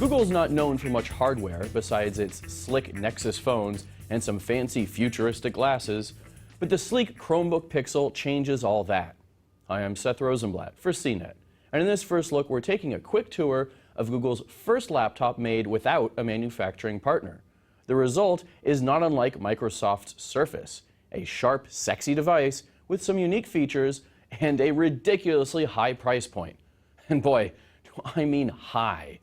Google's not known for much hardware besides its slick Nexus phones and some fancy futuristic glasses, but the sleek Chromebook Pixel changes all that. Hi, I'm Seth Rosenblatt for CNET, and in this first look we're taking a quick tour of Google's first laptop made without a manufacturing partner. The result is not unlike Microsoft's Surface, a sharp, sexy device with some unique features and a ridiculously high price point. And boy, do I mean high.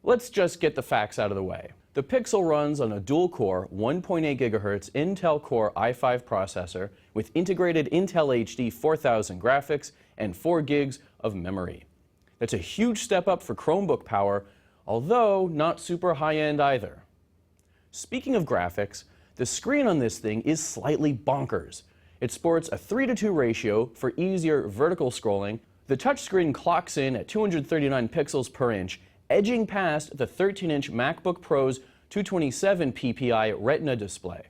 Let's just get the facts out of the way. The Pixel runs on a dual-core 1.8 GHz Intel Core i5 processor with integrated Intel HD 4000 graphics and 4 gigs of memory. That's a huge step up for Chromebook power, although not super high-end either. Speaking of graphics, the screen on this thing is slightly bonkers. It sports a 3:2 ratio for easier vertical scrolling. The touchscreen clocks in at 239 pixels per inch, edging past the 13-inch MacBook Pro's 227 ppi Retina display.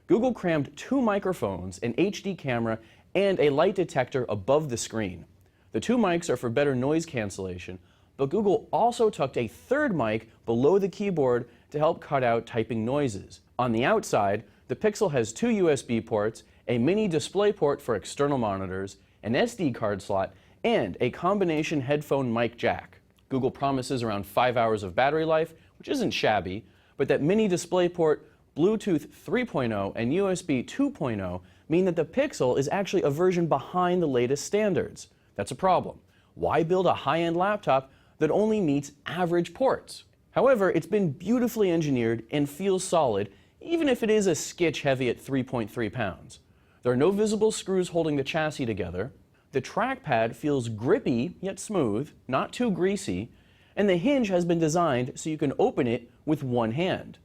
Google crammed 2 microphones, an HD camera, and a light detector above the screen. The 2 mics are for better noise cancellation, but Google also tucked a third mic below the keyboard to help cut out typing noises. On the outside, the Pixel has 2 USB ports, a mini display port for external monitors, an SD card slot, and a combination headphone mic jack. Google promises around 5 hours of battery life, which isn't shabby, but that mini DisplayPort, Bluetooth 3.0, and USB 2.0 mean that the Pixel is actually a version behind the latest standards. That's a problem. Why build a high-end laptop that only meets average ports? However, it's been beautifully engineered and feels solid, even if it is a skitch heavy at 3.3 pounds. There are no visible screws holding the chassis together. The trackpad feels grippy yet smooth, not too greasy, and the hinge has been designed so you can open it with one hand.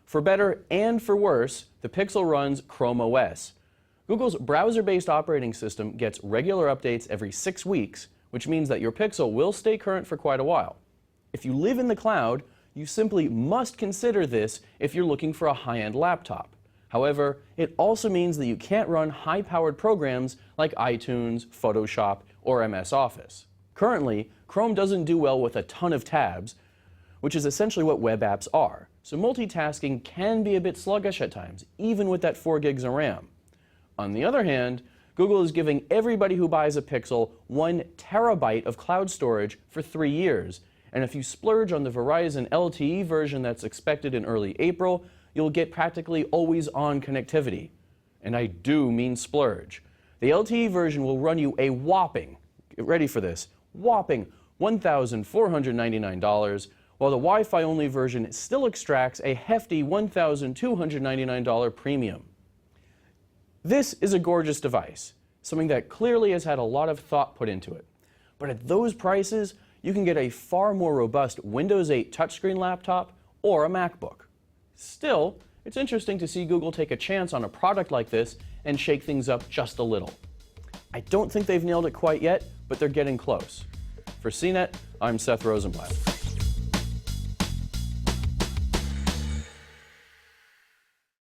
For better and for worse, the Pixel runs Chrome OS. Google's browser-based operating system gets regular updates every 6 weeks, which means that your Pixel will stay current for quite a while. If you live in the cloud, you simply must consider this if you're looking for a high-end laptop. However, it also means that you can't run high-powered programs like iTunes, Photoshop, or MS Office. Currently, Chrome doesn't do well with a ton of tabs, which is essentially what web apps are, so multitasking can be a bit sluggish at times, even with that 4 gigs of RAM. On the other hand, Google is giving everybody who buys a Pixel 1 terabyte of cloud storage for 3 years, and if you splurge on the Verizon LTE version that's expected in early April, you'll get practically always-on connectivity. And I do mean splurge. The LTE version will run you a whopping, get ready for this, whopping $1,499, while the Wi-Fi only version still extracts a hefty $1,299 premium. This is a gorgeous device, something that clearly has had a lot of thought put into it. But at those prices, you can get a far more robust Windows 8 touchscreen laptop or a MacBook. Still, it's interesting to see Google take a chance on a product like this and shake things up just a little. I don't think they've nailed it quite yet, but they're getting close. For CNET, I'm Seth Rosenblatt.